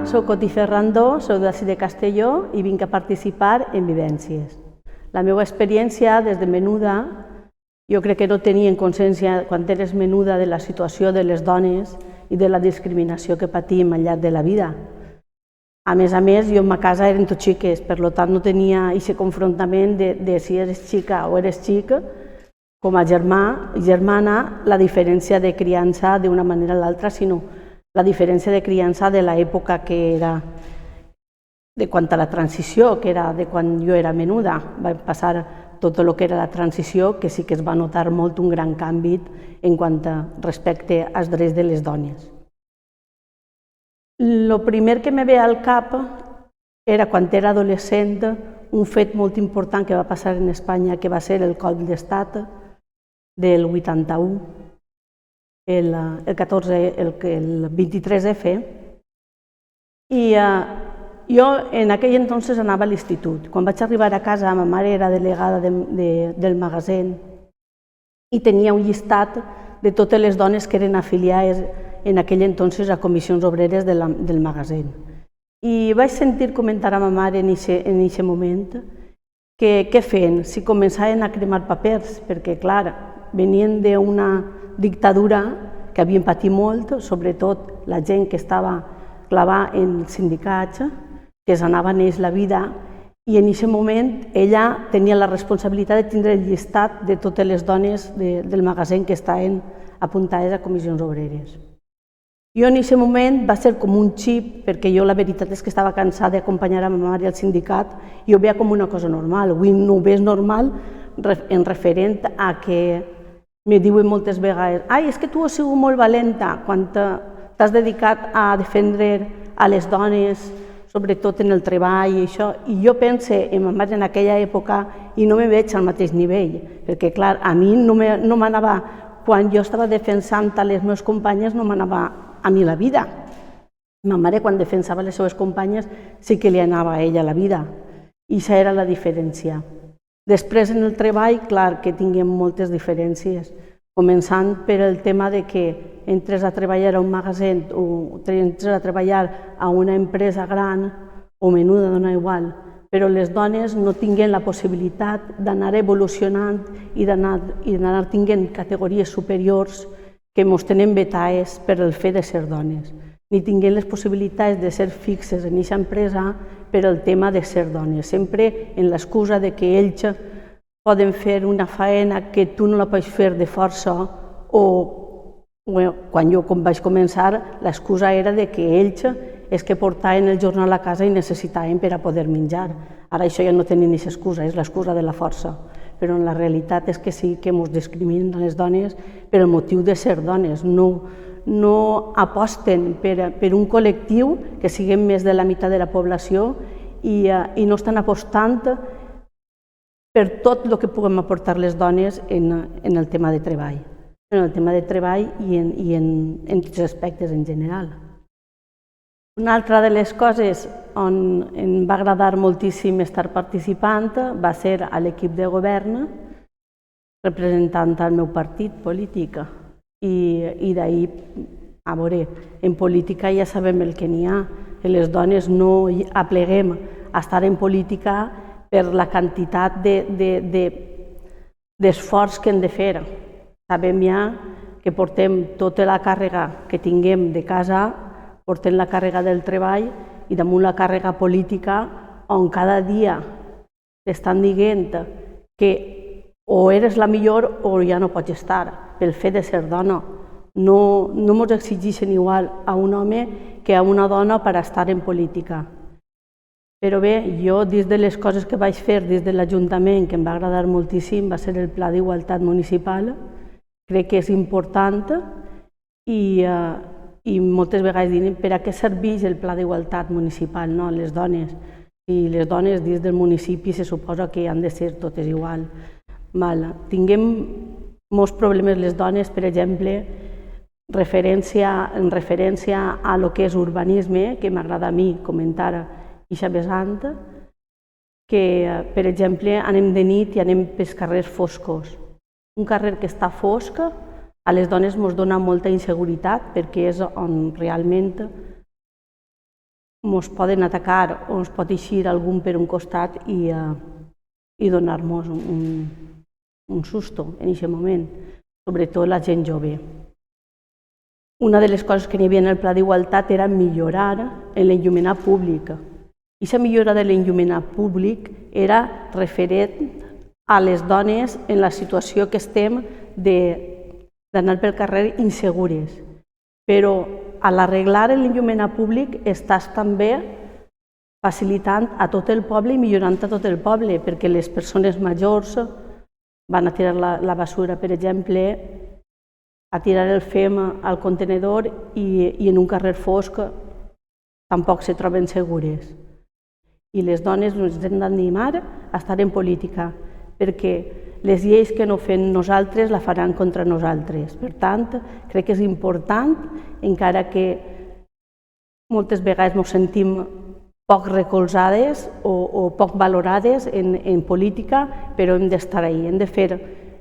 soc Oti Ferrandó, soc de de Castelló i vinc a participar en vivències. La meva experiència des de menuda, jo crec que no tenien consciència quan eres menuda de la situació de les dones i de la discriminació que patim al llarg de la vida. A més, jo en ma casa eren tots xiques, per tant no tenia aquest confrontament de si eres xica o eres xic, com a germà i germana, la diferència de criança d'una manera o l'altra, sinó la diferència de criança de l'època que era, de quant a la transició, que era de quan jo era menuda. Va passar tot el que era la transició, que sí que es va notar molt un gran canvi en quant a respecte als drets de les dones. El primer que me ve al cap era, quan era adolescent, un fet molt important que va passar en Espanya, que va ser el cop d'estat del 81, el 23F, i jo en aquell entonces anava a l'institut. Quan vaig arribar a casa, ma mare era delegada del magasin i tenia un llistat de totes les dones que eren afiliades en aquell entonces a comissions obreres del magasin. I vaig sentir comentar a ma mare en aquest moment que què feien, si començaven a cremar papers, perquè clar, venien d'una dictadura que havien patit molt, sobretot la gent que estava clavada en els sindicats, que s'anava en ells la vida, i en aquest moment ella tenia la responsabilitat de tindre el llistat de totes les dones del magasin que estaven apuntades a comissions obreres. Jo en aquest moment va ser com un xip, perquè jo la veritat és que estava cansada d'acompanyar a ma mare al sindicat i ho veia com una cosa normal. Avui no ho veig normal en referent a que me diuen moltes vegades «Ai, és que tu has sigut molt valenta quan t'has dedicat a defendre a les dones, sobretot en el treball i això». I jo pense en ma mare en aquella època i no me veig al mateix nivell, perquè clar, a mi no m'anava, quan jo estava defensant a les meves companyes, no m'anava a mi la vida. Ma mare, quan defensava les seves companyes, sí que li anava a ella la vida. I això era la diferència. Després, en el treball, clar que tinguem moltes diferències, començant per el tema de que entres a treballar a un magasin o entres a treballar a una empresa gran o menuda, dona igual, però les dones no tinguin la possibilitat d'anar evolucionant i d'anar tinguent categories superiors que ens tenen vetades per el fet de ser dones, ni tinguent les possibilitats de ser fixes en aquesta empresa per el tema de ser dones, sempre en l'excusa de que ells poden fer una feina que tu no la pots fer de força, o quan jo vaig començar l'excusa era de que ells és que portaven el jornal a casa i necessitaven per a poder menjar. Ara això ja no tenen aquesta excusa, és l'excusa de la força. Però la realitat és que sí que ens discriminen a les dones per el motiu de ser dones. No aposten per un col·lectiu que siguem més de la meitat de la població i no estan apostant per tot el que puguem aportar les dones en el tema de treball. En el tema de treball i en tots els aspectes en general. Una altra de les coses on em va agradar moltíssim estar participant va ser a l'equip de govern representant el meu partit polític. I d'ahir, a veure, en política ja sabem el que n'hi ha, que les dones no apleguem a estar en política per la quantitat d'esforç que hem de fer. Sabem ja que portem tota la càrrega que tinguem de casa, portem la càrrega del treball i damunt la càrrega política, on cada dia t'estan dient que o eres la millor o ja no pots estar, pel fet de ser dona. No ens exigeixen igual a un home que a una dona per estar en política. Però bé, jo, dins de les coses que vaig fer des de l'Ajuntament, que em va agradar moltíssim, va ser el Pla d'Igualtat Municipal. Crec que és important i moltes vegades diuen per a què serveix el Pla d'Igualtat Municipal, no, les dones. I les dones dins del municipi se suposa que han de ser totes igual. Tinguem molts problemes les dones, per exemple, en referència a lo que és urbanisme, que m'agrada a mi comentar aquesta vessant, que, per exemple, anem de nit i anem pels carrers foscos. Un carrer que està fosc a les dones ens dona molta inseguretat perquè és on realment ens poden atacar o ens pot eixir algun per un costat i donar-nos un susto en aquest moment, sobretot la gent jove. Una de les coses que n'hi havia en el Pla d'Igualtat era millorar en l'enllumenat públic. I aquesta millora de l'enllumenat públic era referent a les dones en la situació que estem d'anar pel carrer insegures. Però a l'arreglar l'enllumenat públic estàs també facilitant a tot el poble i millorant a tot el poble, perquè les persones majors van a tirar la basura, per exemple, a tirar el fem al contenedor i en un carrer fosc tampoc se troben segures. I les dones ens hem d'animar a estar en política, perquè les lleis que no fem nosaltres la faran contra nosaltres. Per tant, crec que és important, encara que moltes vegades ens sentim poc recolzades o poc valorades en política, però hem d'estar ahí, hem de fer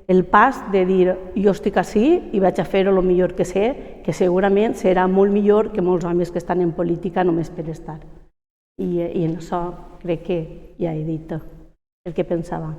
el pas de dir jo estic ací i vaig a fer-ho el millor que sé, que segurament serà molt millor que molts homes que estan en política només per estar. I en això crec que ja he dit el que pensava.